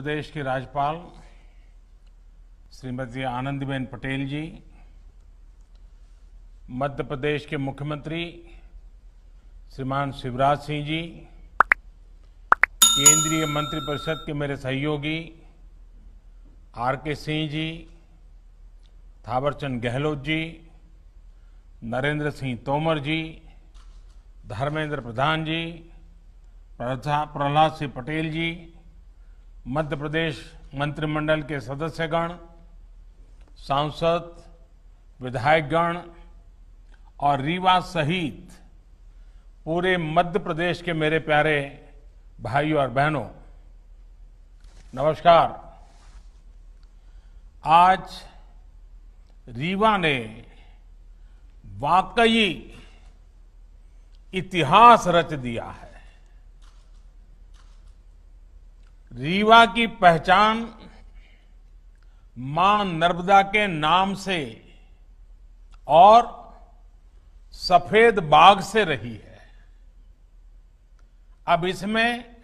प्रदेश की राज्यपाल श्रीमती आनंदीबेन पटेल जी, मध्य प्रदेश के मुख्यमंत्री श्रीमान शिवराज सिंह जी, केंद्रीय मंत्रिपरिषद के मेरे सहयोगी आर.के. सिंह जी, थावरचंद गहलोत जी, नरेंद्र सिंह तोमर जी, धर्मेंद्र प्रधान जी, प्रहलाद सिंह पटेल जी, मध्य प्रदेश मंत्रिमंडल के सदस्यगण, सांसद, विधायकगण और रीवा सहित पूरे मध्य प्रदेश के मेरे प्यारे भाइयों और बहनों, नमस्कार। आज रीवा ने वाकई इतिहास रच दिया है। रीवा की पहचान मां नर्मदा के नाम से और सफेद बाग से रही है। अब इसमें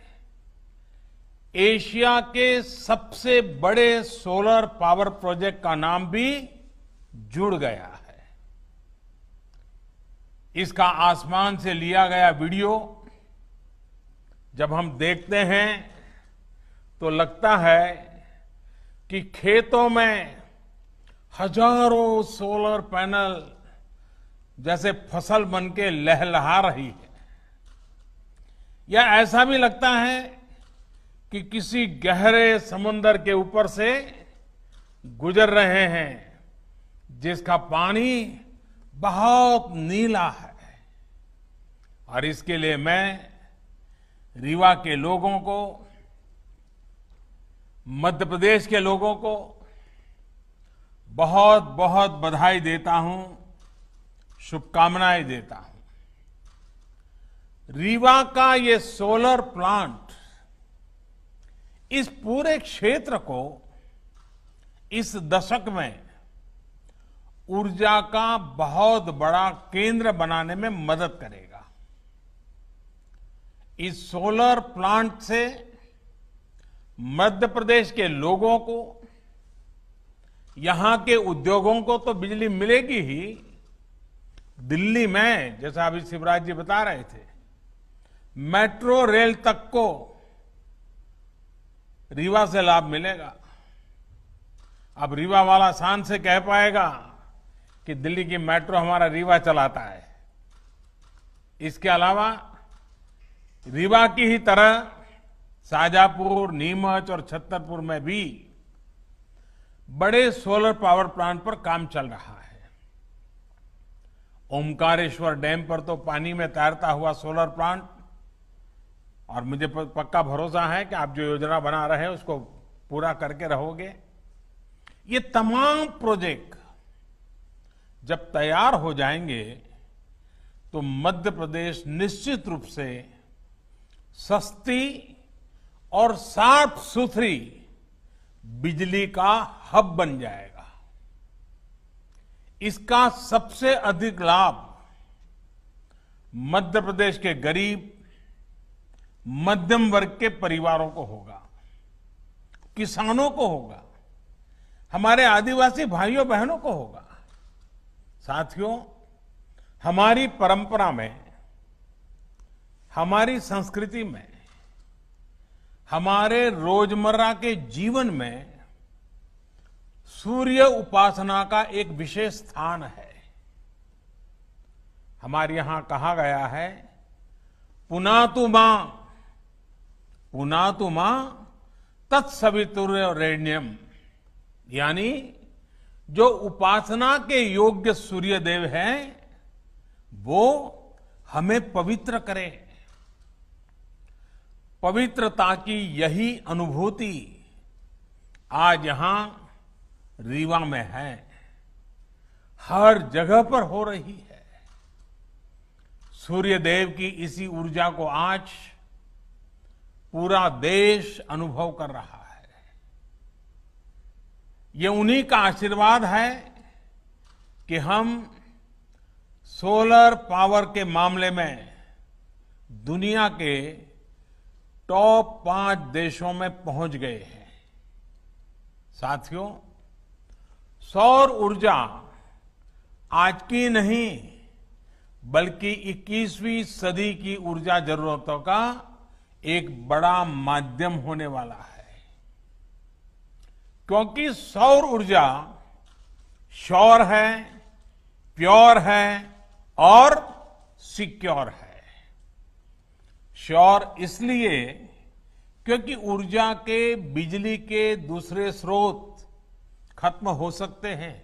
एशिया के सबसे बड़े सोलर पावर प्रोजेक्ट का नाम भी जुड़ गया है। इसका आसमान से लिया गया वीडियो जब हम देखते हैं तो लगता है कि खेतों में हजारों सोलर पैनल जैसे फसल बनके लहलहा रही है, या ऐसा भी लगता है कि किसी गहरे समुद्र के ऊपर से गुजर रहे हैं जिसका पानी बहुत नीला है। और इसके लिए मैं रीवा के लोगों को, मध्य प्रदेश के लोगों को बहुत बहुत बधाई देता हूं, शुभकामनाएं देता हूं। रीवा का ये सोलर प्लांट इस पूरे क्षेत्र को इस दशक में ऊर्जा का बहुत बड़ा केंद्र बनाने में मदद करेगा। इस सोलर प्लांट से मध्य प्रदेश के लोगों को, यहां के उद्योगों को तो बिजली मिलेगी ही, दिल्ली में जैसा अभी शिवराज जी बता रहे थे, मेट्रो रेल तक को रीवा से लाभ मिलेगा। अब रीवा वाला शान से कह पाएगा कि दिल्ली की मेट्रो हमारा रीवा चलाता है। इसके अलावा रीवा की ही तरह शाजापुर, नीमच और छतरपुर में भी बड़े सोलर पावर प्लांट पर काम चल रहा है। ओमकारेश्वर डैम पर तो पानी में तैरता हुआ सोलर प्लांट, और मुझे पक्का भरोसा है कि आप जो योजना बना रहे हैं उसको पूरा करके रहोगे। ये तमाम प्रोजेक्ट जब तैयार हो जाएंगे तो मध्य प्रदेश निश्चित रूप से सस्ती और साफ सुथरी बिजली का हब बन जाएगा। इसका सबसे अधिक लाभ मध्य प्रदेश के गरीब, मध्यम वर्ग के परिवारों को होगा, किसानों को होगा, हमारे आदिवासी भाइयों बहनों को होगा। साथियों, हमारी परंपरा में, हमारी संस्कृति में, हमारे रोजमर्रा के जीवन में सूर्य उपासना का एक विशेष स्थान है। हमारे यहां कहा गया है, पुनातु मां तत्सवितुर्वरेण्यम, यानी जो उपासना के योग्य सूर्य देव हैं वो हमें पवित्र करे। पवित्रता की यही अनुभूति आज यहां रीवा में है, हर जगह पर हो रही है। सूर्य देव की इसी ऊर्जा को आज पूरा देश अनुभव कर रहा है। ये उन्हीं का आशीर्वाद है कि हम सोलर पावर के मामले में दुनिया के टॉप 5 देशों में पहुंच गए हैं। साथियों, सौर ऊर्जा आज की नहीं बल्कि 21वीं सदी की ऊर्जा जरूरतों का एक बड़ा माध्यम होने वाला है, क्योंकि सौर ऊर्जा श्योर है, प्योर है और सिक्योर है। श्योर इसलिए क्योंकि ऊर्जा के बिजली के दूसरे स्रोत खत्म हो सकते हैं,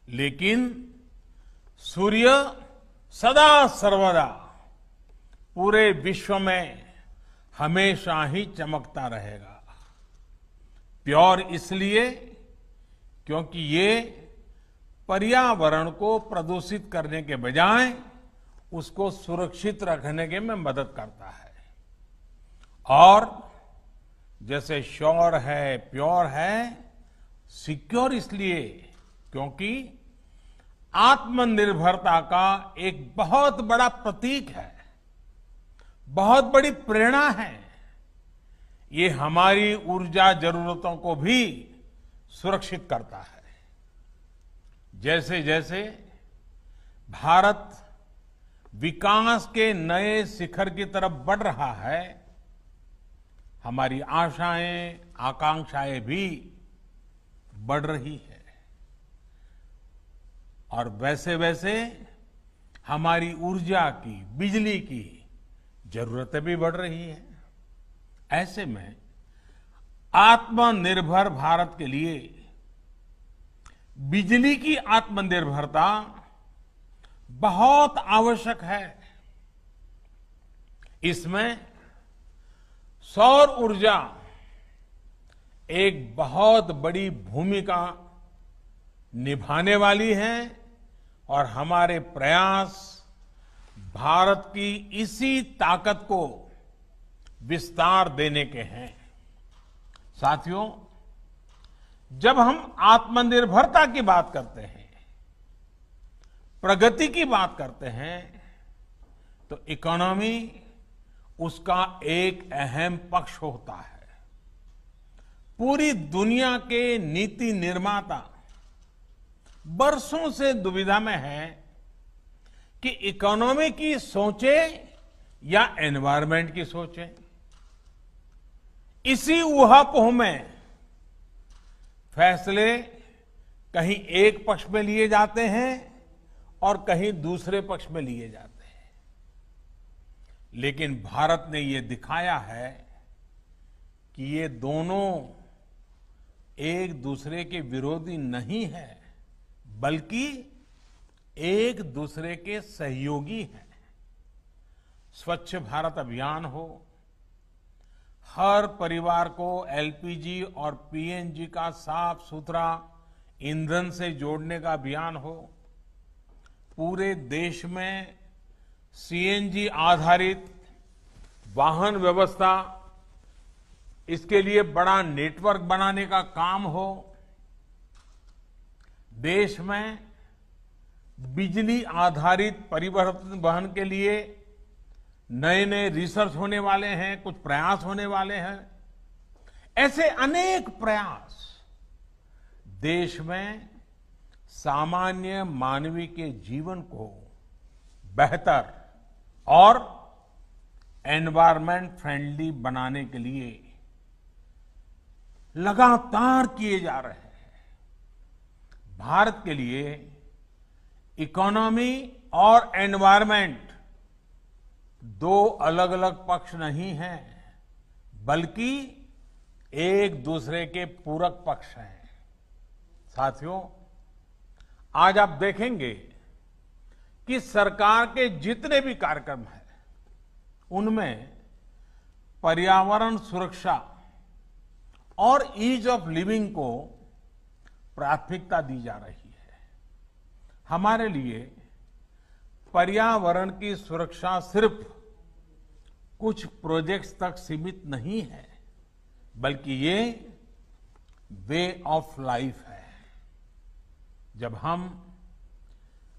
लेकिन सूर्य सदा सर्वदा पूरे विश्व में हमेशा ही चमकता रहेगा। प्योर इसलिए क्योंकि ये पर्यावरण को प्रदूषित करने के बजाय उसको सुरक्षित रखने के में मदद करता है। और जैसे श्योर है, प्योर है, सिक्योर इसलिए क्योंकि आत्मनिर्भरता का एक बहुत बड़ा प्रतीक है, बहुत बड़ी प्रेरणा है। ये हमारी ऊर्जा जरूरतों को भी सुरक्षित करता है। जैसे जैसे भारत विकास के नए शिखर की तरफ बढ़ रहा है, हमारी आशाएं, आकांक्षाएं भी बढ़ रही है और वैसे वैसे हमारी ऊर्जा की, बिजली की जरूरतें भी बढ़ रही है। ऐसे में आत्मनिर्भर भारत के लिए बिजली की आत्मनिर्भरता बहुत आवश्यक है। इसमें सौर ऊर्जा एक बहुत बड़ी भूमिका निभाने वाली है और हमारे प्रयास भारत की इसी ताकत को विस्तार देने के हैं। साथियों, जब हम आत्मनिर्भरता की बात करते हैं, प्रगति की बात करते हैं, तो इकोनॉमी उसका एक अहम पक्ष होता है। पूरी दुनिया के नीति निर्माता बरसों से दुविधा में है कि इकोनॉमी की सोचे या एनवायरनमेंट की सोचे। इसी ऊहापोह में फैसले कहीं एक पक्ष में लिए जाते हैं और कहीं दूसरे पक्ष में लिए जाते हैं। लेकिन भारत ने ये दिखाया है कि ये दोनों एक दूसरे के विरोधी नहीं है, बल्कि एक दूसरे के सहयोगी हैं। स्वच्छ भारत अभियान हो, हर परिवार को एलपीजी और पीएनजी का साफ सुथरा ईंधन से जोड़ने का अभियान हो, पूरे देश में सीएनजी आधारित वाहन व्यवस्था, इसके लिए बड़ा नेटवर्क बनाने का काम हो, देश में बिजली आधारित परिवहन के लिए नए नए रिसर्च होने वाले हैं, कुछ प्रयास होने वाले हैं। ऐसे अनेक प्रयास देश में सामान्य मानवीय के जीवन को बेहतर और एनवायरमेंट फ्रेंडली बनाने के लिए लगातार किए जा रहे हैं। भारत के लिए इकोनॉमी और एनवायरमेंट दो अलग अलग पक्ष नहीं हैं, बल्कि एक दूसरे के पूरक पक्ष हैं। साथियों, आज आप देखेंगे कि सरकार के जितने भी कार्यक्रम हैं, उनमें पर्यावरण सुरक्षा और ईज ऑफ लिविंग को प्राथमिकता दी जा रही है। हमारे लिए पर्यावरण की सुरक्षा सिर्फ कुछ प्रोजेक्ट्स तक सीमित नहीं है, बल्कि ये वे ऑफ लाइफ है। जब हम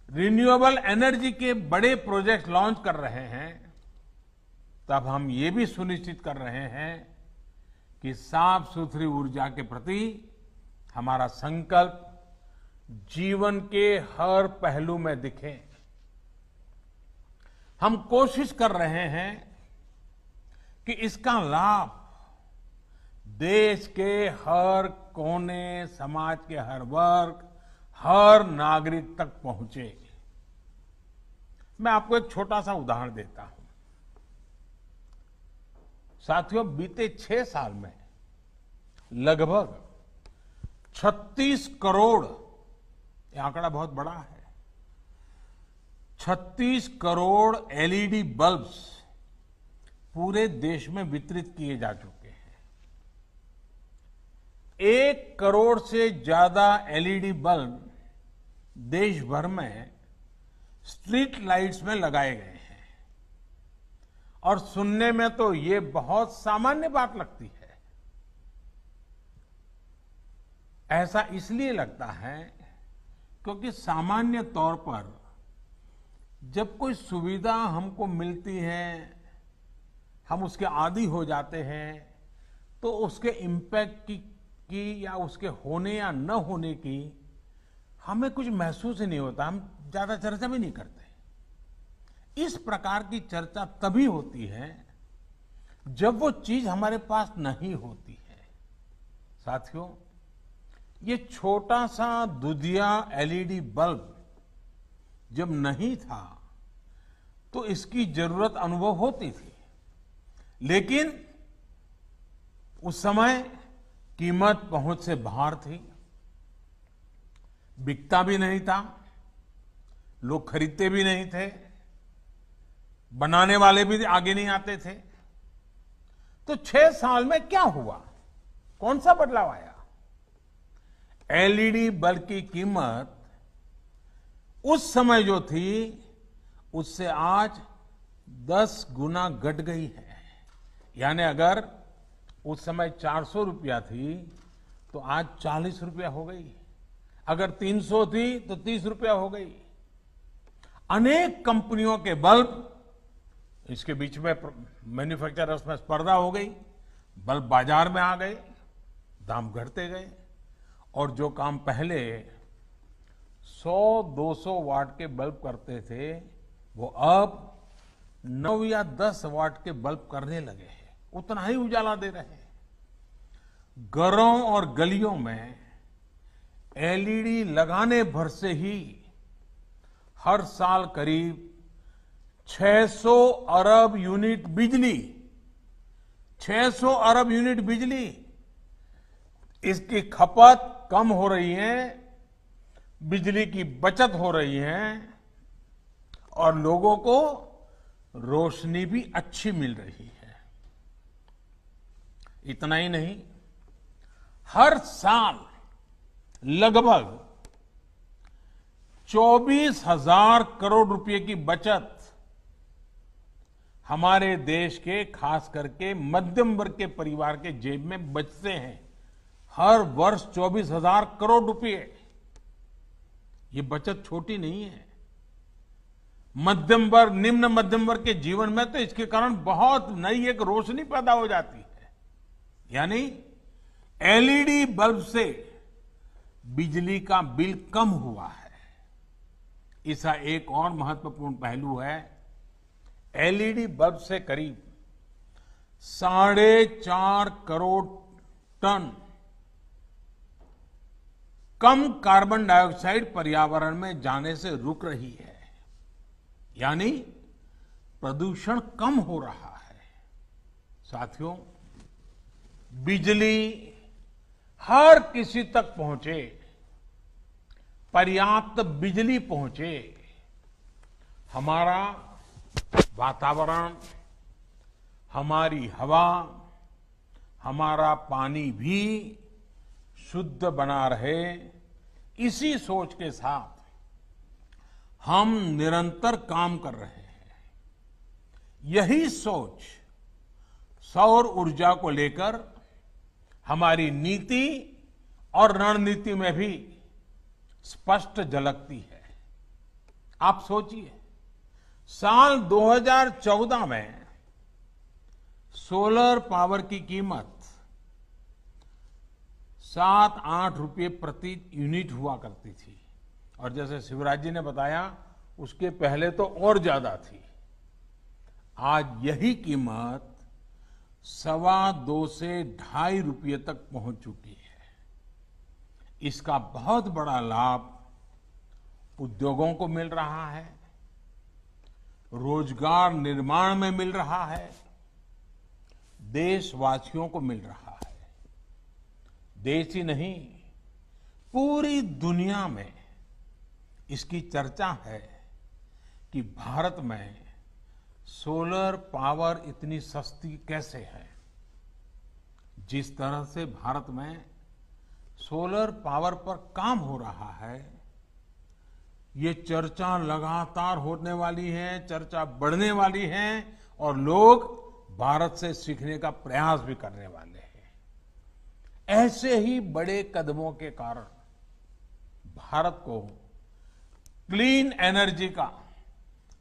रिन्यूएबल एनर्जी के बड़े प्रोजेक्ट लॉन्च कर रहे हैं, तब हम ये भी सुनिश्चित कर रहे हैं कि साफ सुथरी ऊर्जा के प्रति हमारा संकल्प जीवन के हर पहलू में दिखे। हम कोशिश कर रहे हैं कि इसका लाभ देश के हर कोने, समाज के हर वर्ग, हर नागरिक तक पहुंचे। मैं आपको एक छोटा सा उदाहरण देता हूं। साथियों, बीते 6 साल में लगभग 36 करोड़, ये आंकड़ा बहुत बड़ा है, 36 करोड़ एलईडी बल्ब्स पूरे देश में वितरित किए जा चुके हैं। 1 करोड़ से ज्यादा एलईडी बल्ब देश भर में स्ट्रीट लाइट्स में लगाए गए हैं। और सुनने में तो ये बहुत सामान्य बात लगती है। ऐसा इसलिए लगता है क्योंकि सामान्य तौर पर जब कोई सुविधा हमको मिलती है, हम उसके आदी हो जाते हैं, तो उसके इम्पैक्ट की या उसके होने या न होने की हमें कुछ महसूस ही नहीं होता, हम ज्यादा चर्चा भी नहीं करते। इस प्रकार की चर्चा तभी होती है जब वो चीज हमारे पास नहीं होती है। साथियों, ये छोटा सा दुधिया एलईडी बल्ब जब नहीं था तो इसकी जरूरत अनुभव होती थी, लेकिन उस समय कीमत पहुंच से बाहर थी, बिकता भी नहीं था, लोग खरीदते भी नहीं थे, बनाने वाले भी आगे नहीं आते थे। तो 6 साल में क्या हुआ, कौन सा बदलाव आया? एलईडी बल्ब की कीमत उस समय जो थी उससे आज 10 गुना घट गई है। यानी अगर उस समय 400 रुपया थी तो आज 40 रुपया हो गई, अगर 300 थी तो 30 रुपया हो गई। अनेक कंपनियों के बल्ब, इसके बीच में मैन्युफैक्चरर्स में स्पर्धा हो गई, बल्ब बाजार में आ गए, दाम घटते गए, और जो काम पहले 100-200 वाट के बल्ब करते थे वो अब 9 या 10 वाट के बल्ब करने लगे हैं, उतना ही उजाला दे रहे हैं। घरों और गलियों में एलईडी लगाने भर से ही हर साल करीब 600 अरब यूनिट बिजली, 600 अरब यूनिट बिजली, इसकी खपत कम हो रही है, बिजली की बचत हो रही है और लोगों को रोशनी भी अच्छी मिल रही है। इतना ही नहीं, हर साल लगभग 24,000 करोड़ रुपए की बचत हमारे देश के, खास करके मध्यम वर्ग के परिवार के जेब में बचते हैं। हर वर्ष 24,000 करोड़ रुपए, ये बचत छोटी नहीं है। मध्यम वर्ग, निम्न मध्यम वर्ग के जीवन में तो इसके कारण बहुत नई एक रोशनी पैदा हो जाती है। यानी एलईडी बल्ब से बिजली का बिल कम हुआ है। इसका एक और महत्वपूर्ण पहलू है, एलईडी बल्ब से करीब 4.5 करोड़ टन कम कार्बन डाइऑक्साइड पर्यावरण में जाने से रुक रही है। यानी प्रदूषण कम हो रहा है। साथियों, बिजली हर किसी तक पहुंचे, पर्याप्त बिजली पहुंचे, हमारा वातावरण, हमारी हवा, हमारा पानी भी शुद्ध बना रहे, इसी सोच के साथ हम निरंतर काम कर रहे हैं। यही सोच सौर ऊर्जा को लेकर हमारी नीति और रणनीति में भी स्पष्ट झलकती है। आप सोचिए, साल 2014 में सोलर पावर की कीमत 7-8 रुपये प्रति यूनिट हुआ करती थी, और जैसे शिवराज जी ने बताया उसके पहले तो और ज्यादा थी। आज यही कीमत 2.25 से 2.5 रुपये तक पहुंच चुकी है। इसका बहुत बड़ा लाभ उद्योगों को मिल रहा है, रोजगार निर्माण में मिल रहा है, देशवासियों को मिल रहा है। देश ही नहीं, पूरी दुनिया में इसकी चर्चा है कि भारत में सोलर पावर इतनी सस्ती कैसे है। जिस तरह से भारत में सोलर पावर पर काम हो रहा है, ये चर्चा लगातार होने वाली है, चर्चा बढ़ने वाली है, और लोग भारत से सीखने का प्रयास भी करने वाले हैं। ऐसे ही बड़े कदमों के कारण भारत को क्लीन एनर्जी का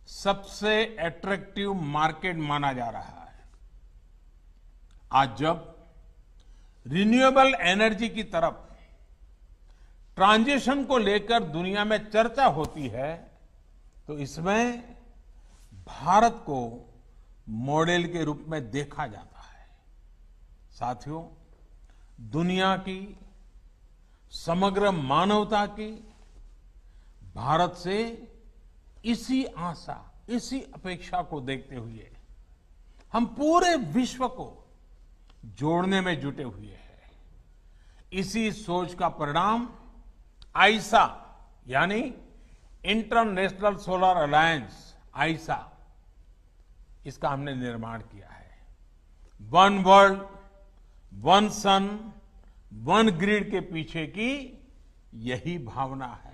सबसे अट्रैक्टिव मार्केट माना जा रहा है। आज जब रिन्यूएबल एनर्जी की तरफ ट्रांजिशन को लेकर दुनिया में चर्चा होती है, तो इसमें भारत को मॉडल के रूप में देखा जाता है। साथियों, दुनिया की, समग्र मानवता की भारत से इसी आशा, इसी अपेक्षा को देखते हुए हम पूरे विश्व को जोड़ने में जुटे हुए हैं। इसी सोच का परिणाम आईसा यानी इंटरनेशनल सोलर अलायंस, आईसा, इसका हमने निर्माण किया है। वन वर्ल्ड, वन सन, वन ग्रिड के पीछे की यही भावना है।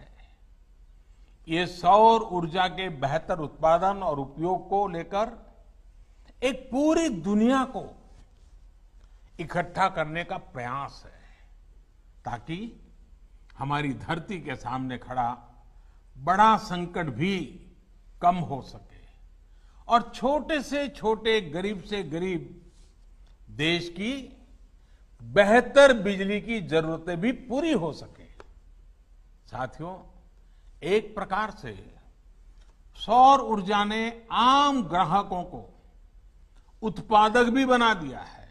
ये सौर ऊर्जा के बेहतर उत्पादन और उपयोग को लेकर एक पूरी दुनिया को इकट्ठा करने का प्रयास है, ताकि हमारी धरती के सामने खड़ा बड़ा संकट भी कम हो सके और छोटे से छोटे, गरीब से गरीब देश की बेहतर बिजली की जरूरतें भी पूरी हो सके। साथियों, एक प्रकार से सौर ऊर्जा ने आम ग्राहकों को उत्पादक भी बना दिया है।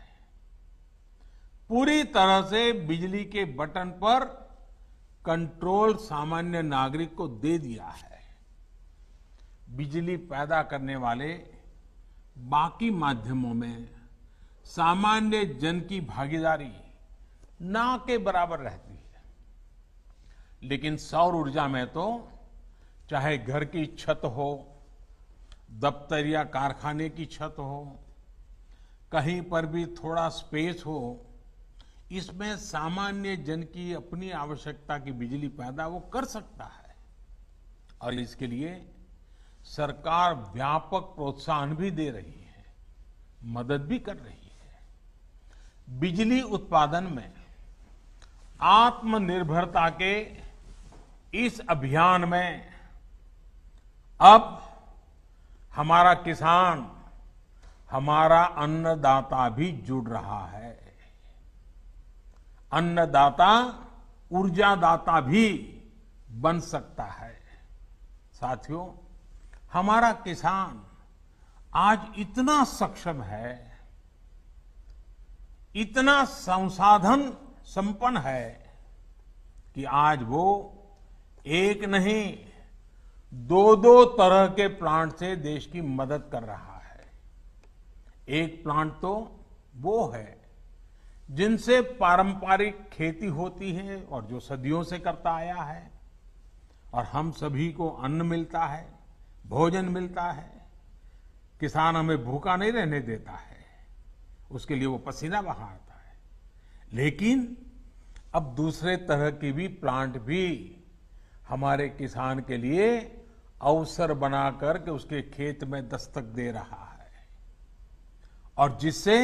पूरी तरह से बिजली के बटन पर कंट्रोल सामान्य नागरिक को दे दिया है। बिजली पैदा करने वाले बाकी माध्यमों में सामान्य जन की भागीदारी ना के बराबर रहती है, लेकिन सौर ऊर्जा में तो चाहे घर की छत हो, दफ्तर या कारखाने की छत हो, कहीं पर भी थोड़ा स्पेस हो, इसमें सामान्य जन की अपनी आवश्यकता की बिजली पैदा वो कर सकता है। और इसके लिए सरकार व्यापक प्रोत्साहन भी दे रही है, मदद भी कर रही है। बिजली उत्पादन में आत्मनिर्भरता के इस अभियान में अब हमारा किसान, हमारा अन्नदाता भी जुड़ रहा है। अन्नदाता ऊर्जादाता भी बन सकता है। साथियों, हमारा किसान आज इतना सक्षम है, इतना संसाधन संपन्न है कि आज वो एक नहीं, दो तरह के प्लांट से देश की मदद कर रहा है। एक प्लांट तो वो है जिनसे पारंपरिक खेती होती है और जो सदियों से करता आया है, और हम सभी को अन्न मिलता है, भोजन मिलता है। किसान हमें भूखा नहीं रहने देता है, उसके लिए वो पसीना बहाता है। लेकिन अब दूसरे तरह की भी प्लांट भी हमारे किसान के लिए अवसर बनाकर के उसके खेत में दस्तक दे रहा है, और जिससे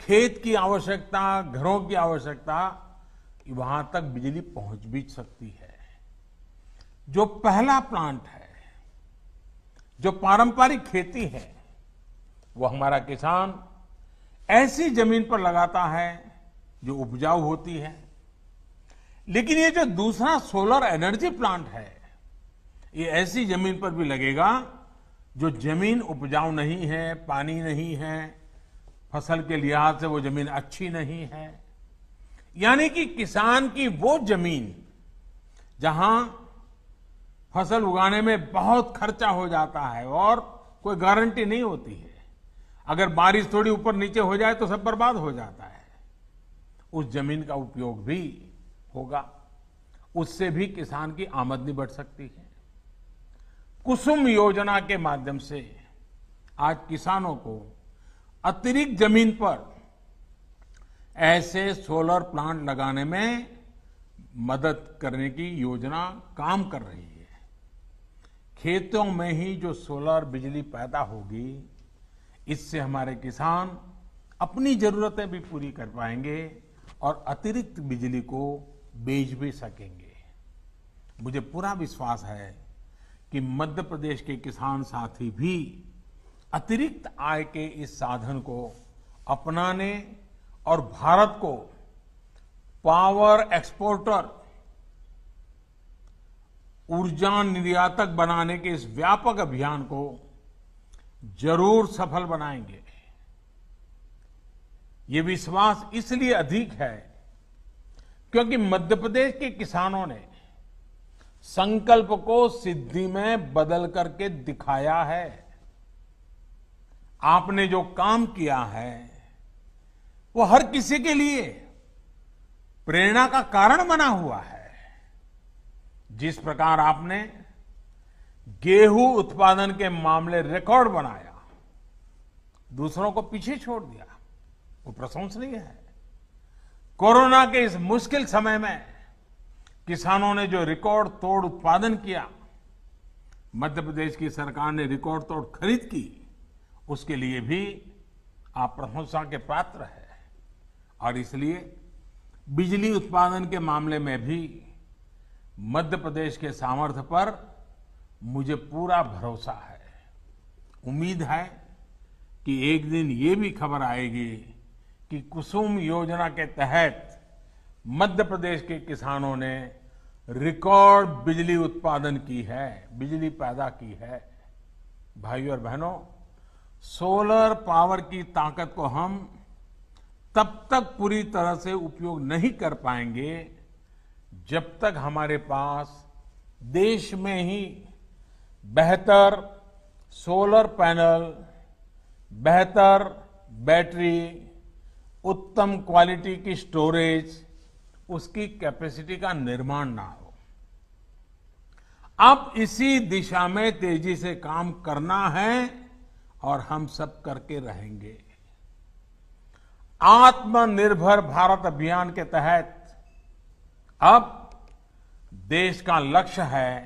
खेत की आवश्यकता, घरों की आवश्यकता, वहां तक बिजली पहुंच भी सकती है। जो पहला प्लांट है, जो पारंपरिक खेती है, वो हमारा किसान ऐसी जमीन पर लगाता है जो उपजाऊ होती है, लेकिन ये जो दूसरा सोलर एनर्जी प्लांट है, ये ऐसी जमीन पर भी लगेगा जो जमीन उपजाऊ नहीं है, पानी नहीं है, फसल के लिहाज से वो जमीन अच्छी नहीं है। यानी कि किसान की वो जमीन जहां फसल उगाने में बहुत खर्चा हो जाता है और कोई गारंटी नहीं होती है, अगर बारिश थोड़ी ऊपर नीचे हो जाए तो सब बर्बाद हो जाता है, उस जमीन का उपयोग भी होगा, उससे भी किसान की आमदनी बढ़ सकती है। कुसुम योजना के माध्यम से आज किसानों को अतिरिक्त जमीन पर ऐसे सोलर प्लांट लगाने में मदद करने की योजना काम कर रही है। खेतों में ही जो सोलर बिजली पैदा होगी, इससे हमारे किसान अपनी जरूरतें भी पूरी कर पाएंगे और अतिरिक्त बिजली को बेच भी सकेंगे। मुझे पूरा विश्वास है कि मध्य प्रदेश के किसान साथी भी अतिरिक्त आय के इस साधन को अपनाने और भारत को पावर एक्सपोर्टर, ऊर्जा निर्यातक बनाने के इस व्यापक अभियान को जरूर सफल बनाएंगे। ये विश्वास इसलिए अधिक है क्योंकि मध्य प्रदेश के किसानों ने संकल्प को सिद्धि में बदल करके दिखाया है। आपने जो काम किया है वो हर किसी के लिए प्रेरणा का कारण बना हुआ है। जिस प्रकार आपने गेहूं उत्पादन के मामले रिकॉर्ड बनाया, दूसरों को पीछे छोड़ दिया, वो प्रशंसनीय है। कोरोना के इस मुश्किल समय में किसानों ने जो रिकॉर्ड तोड़ उत्पादन किया, मध्य प्रदेश की सरकार ने रिकॉर्ड तोड़ खरीद की, उसके लिए भी आप प्रशंसा के पात्र हैं। और इसलिए बिजली उत्पादन के मामले में भी मध्य प्रदेश के सामर्थ्य पर मुझे पूरा भरोसा है। उम्मीद है कि एक दिन ये भी खबर आएगी कि कुसुम योजना के तहत मध्य प्रदेश के किसानों ने रिकॉर्ड बिजली उत्पादन की है, बिजली पैदा की है। भाइयों और बहनों, सोलर पावर की ताकत को हम तब तक पूरी तरह से उपयोग नहीं कर पाएंगे जब तक हमारे पास देश में ही बेहतर सोलर पैनल, बेहतर बैटरी, उत्तम क्वालिटी की स्टोरेज, उसकी कैपेसिटी का निर्माण ना हो। अब इसी दिशा में तेजी से काम करना है और हम सब करके रहेंगे। आत्मनिर्भर भारत अभियान के तहत अब देश का लक्ष्य है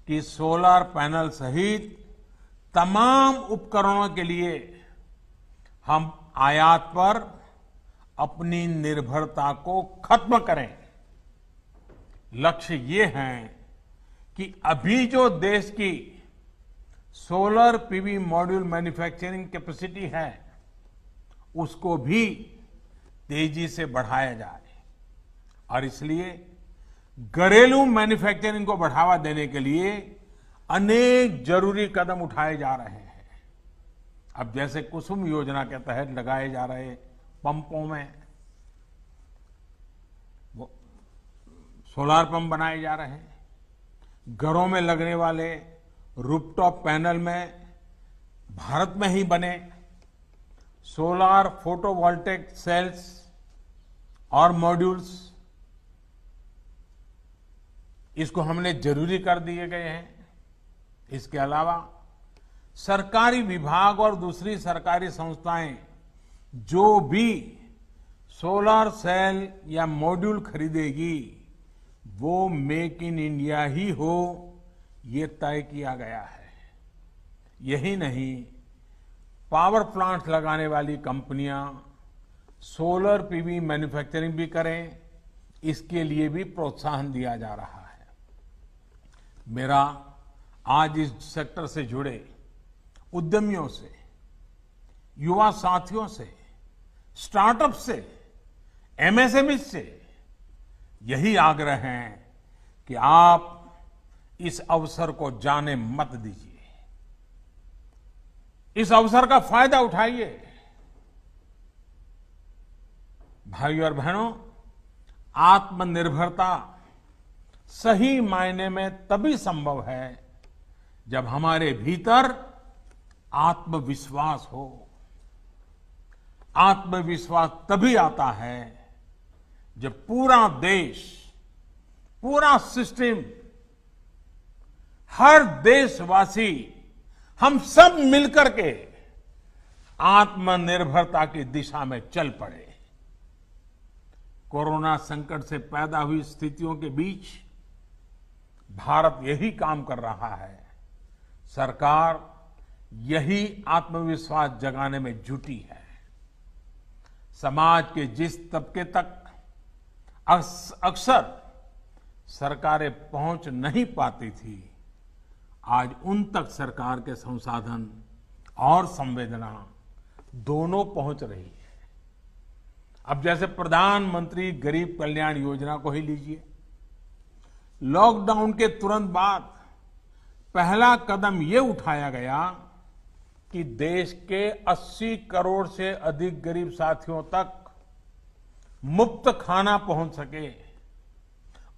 कि सोलर पैनल सहित तमाम उपकरणों के लिए हम आयात पर अपनी निर्भरता को खत्म करें। लक्ष्य ये है कि अभी जो देश की solar PV module manufacturing capacity है, उसको भी तेजी से बढ़ाया जाए। और इसलिए घरेलू मैन्युफैक्चरिंग को बढ़ावा देने के लिए अनेक जरूरी कदम उठाए जा रहे हैं। अब जैसे कुसुम योजना के तहत लगाए जा रहे पंपों में वो सोलार पंप बनाए जा रहे हैं, घरों में लगने वाले रूफटॉप पैनल में भारत में ही बने सोलार फोटोवोल्टेक सेल्स और मॉड्यूल्स, इसको हमने जरूरी कर दिए गए हैं। इसके अलावा सरकारी विभाग और दूसरी सरकारी संस्थाएं जो भी सोलर सेल या मॉड्यूल खरीदेगी वो मेक इन इंडिया ही हो, ये तय किया गया है। यही नहीं, पावर प्लांट्स लगाने वाली कंपनियां सोलर पीवी मैन्युफैक्चरिंग भी करें, इसके लिए भी प्रोत्साहन दिया जा रहा है। मेरा आज इस सेक्टर से जुड़े उद्यमियों से, युवा साथियों से, स्टार्टअप से, एमएसएमई से यही आग्रह है कि आप इस अवसर को जाने मत दीजिए। इस अवसर का फायदा उठाइए। भाइयों और बहनों, आत्मनिर्भरता सही मायने में तभी संभव है जब हमारे भीतर आत्मविश्वास हो। आत्मविश्वास तभी आता है जब पूरा देश, पूरा सिस्टम, हर देशवासी, हम सब मिलकर के आत्मनिर्भरता की दिशा में चल पड़े। कोरोना संकट से पैदा हुई स्थितियों के बीच भारत यही काम कर रहा है। सरकार यही आत्मविश्वास जगाने में जुटी है। समाज के जिस तबके तक अक्सर सरकारें पहुंच नहीं पाती थी, आज उन तक सरकार के संसाधन और संवेदना दोनों पहुंच रही है। अब जैसे प्रधानमंत्री गरीब कल्याण योजना को ही लीजिए। लॉकडाउन के तुरंत बाद पहला कदम ये उठाया गया कि देश के 80 करोड़ से अधिक गरीब साथियों तक मुफ्त खाना पहुंच सके,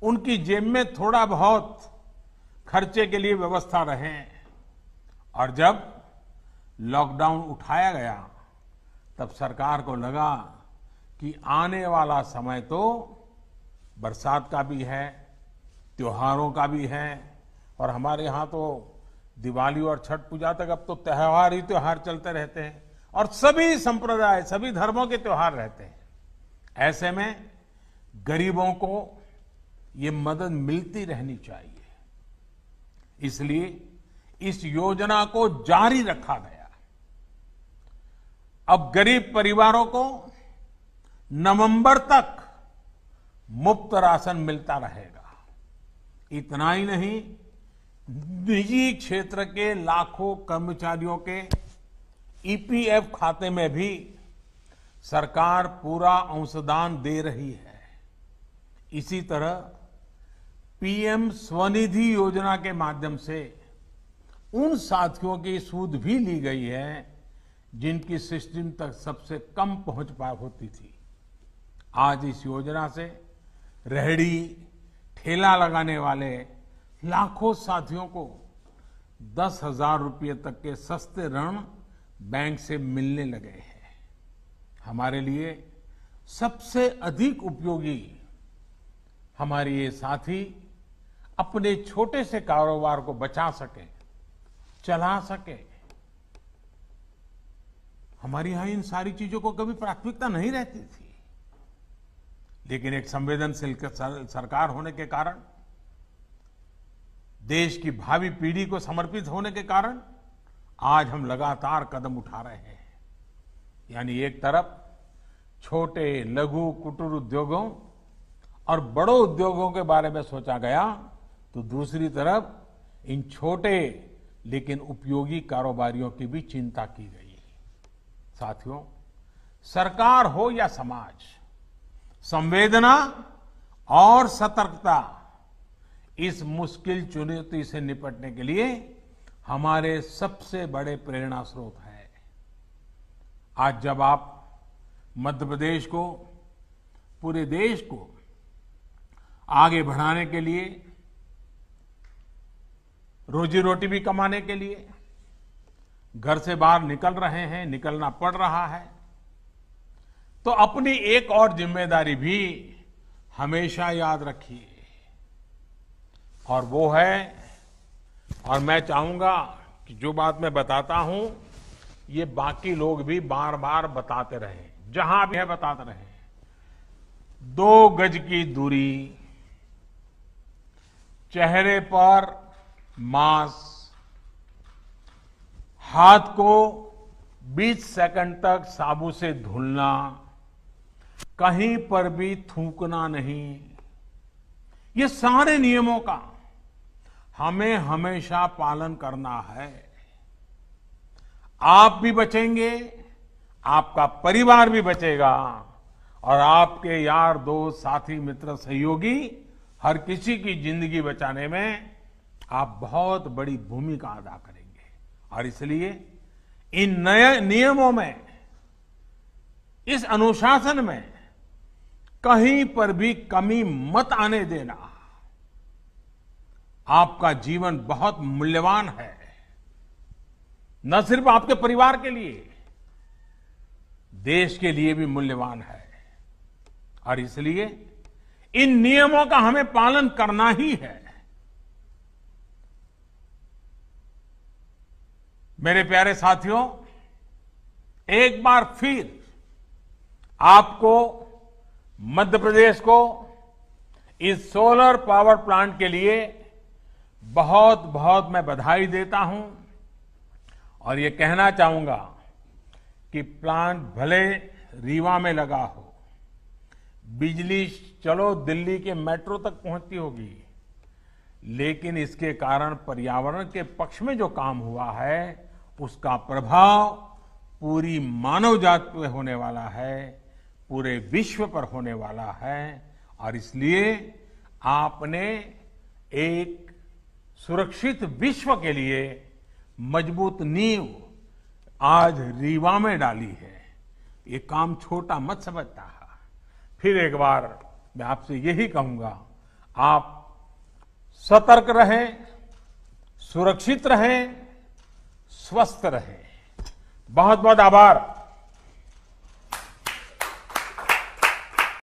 उनकी जेब में थोड़ा बहुत खर्चे के लिए व्यवस्था रहे। और जब लॉकडाउन उठाया गया तब सरकार को लगा कि आने वाला समय तो बरसात का भी है, त्योहारों का भी है, और हमारे यहाँ तो दिवाली और छठ पूजा तक अब तो त्योहार ही त्योहार चलते रहते हैं और सभी संप्रदाय, सभी धर्मों के त्योहार रहते हैं। ऐसे में गरीबों को ये मदद मिलती रहनी चाहिए। इसलिए इस योजना को जारी रखा गया। अब गरीब परिवारों को नवंबर तक मुफ्त राशन मिलता रहेगा। इतना ही नहीं, निजी क्षेत्र के लाखों कर्मचारियों के ईपीएफ खाते में भी सरकार पूरा अंशदान दे रही है। इसी तरह पीएम स्वनिधि योजना के माध्यम से उन साथियों की सूद भी ली गई है जिनकी सिस्टम तक सबसे कम पहुंच होती थी। आज इस योजना से रेहड़ी, ठेला लगाने वाले लाखों साथियों को 10,000 रुपये तक के सस्ते ऋण बैंक से मिलने लगे हैं। हमारे लिए सबसे अधिक उपयोगी हमारे ये साथी अपने छोटे से कारोबार को बचा सके, चला सके। हमारे यहां इन सारी चीजों को कभी प्राथमिकता नहीं रहती थी, लेकिन एक संवेदनशील सरकार होने के कारण, देश की भावी पीढ़ी को समर्पित होने के कारण आज हम लगातार कदम उठा रहे हैं। यानी एक तरफ छोटे, लघु, कुटीर उद्योगों और बड़ों उद्योगों के बारे में सोचा गया, तो दूसरी तरफ इन छोटे लेकिन उपयोगी कारोबारियों की भी चिंता की गई। साथियों, सरकार हो या समाज, संवेदना और सतर्कता इस मुश्किल चुनौती से निपटने के लिए हमारे सबसे बड़े प्रेरणा स्रोत है। आज जब आप मध्य प्रदेश को, पूरे देश को आगे बढ़ाने के लिए, रोजी रोटी भी कमाने के लिए घर से बाहर निकल रहे हैं, निकलना पड़ रहा है, तो अपनी एक और जिम्मेदारी भी हमेशा याद रखिए, और वो है, और मैं चाहूंगा कि जो बात मैं बताता हूं ये बाकी लोग भी बार बार बताते रहें, जहां भी है बताते रहें। 2 गज की दूरी, चेहरे पर मास्क, हाथ को 20 सेकंड तक साबुन से धुलना, कहीं पर भी थूकना नहीं, ये सारे नियमों का हमें हमेशा पालन करना है। आप भी बचेंगे, आपका परिवार भी बचेगा और आपके यार दोस्त साथी मित्र सहयोगी हर किसी की जिंदगी बचाने में आप बहुत बड़ी भूमिका अदा करेंगे। और इसलिए इन नए नियमों में, इस अनुशासन में कहीं पर भी कमी मत आने देना। आपका जीवन बहुत मूल्यवान है, न सिर्फ आपके परिवार के लिए, देश के लिए भी मूल्यवान है। और इसलिए इन नियमों का हमें पालन करना ही है। मेरे प्यारे साथियों, एक बार फिर आपको, मध्य प्रदेश को इस सोलर पावर प्लांट के लिए बहुत बहुत मैं बधाई देता हूं। और ये कहना चाहूंगा कि प्लांट भले रीवा में लगा हो, बिजली चलो दिल्ली के मेट्रो तक पहुंचती होगी, लेकिन इसके कारण पर्यावरण के पक्ष में जो काम हुआ है उसका प्रभाव पूरी मानव जाति पे होने वाला है, पूरे विश्व पर होने वाला है। और इसलिए आपने एक सुरक्षित विश्व के लिए मजबूत नींव आज रीवा में डाली है। ये काम छोटा मत समझता। फिर एक बार मैं आपसे यही कहूंगा, आप सतर्क रहें, सुरक्षित रहें, स्वस्थ रहें। बहुत बहुत आभार।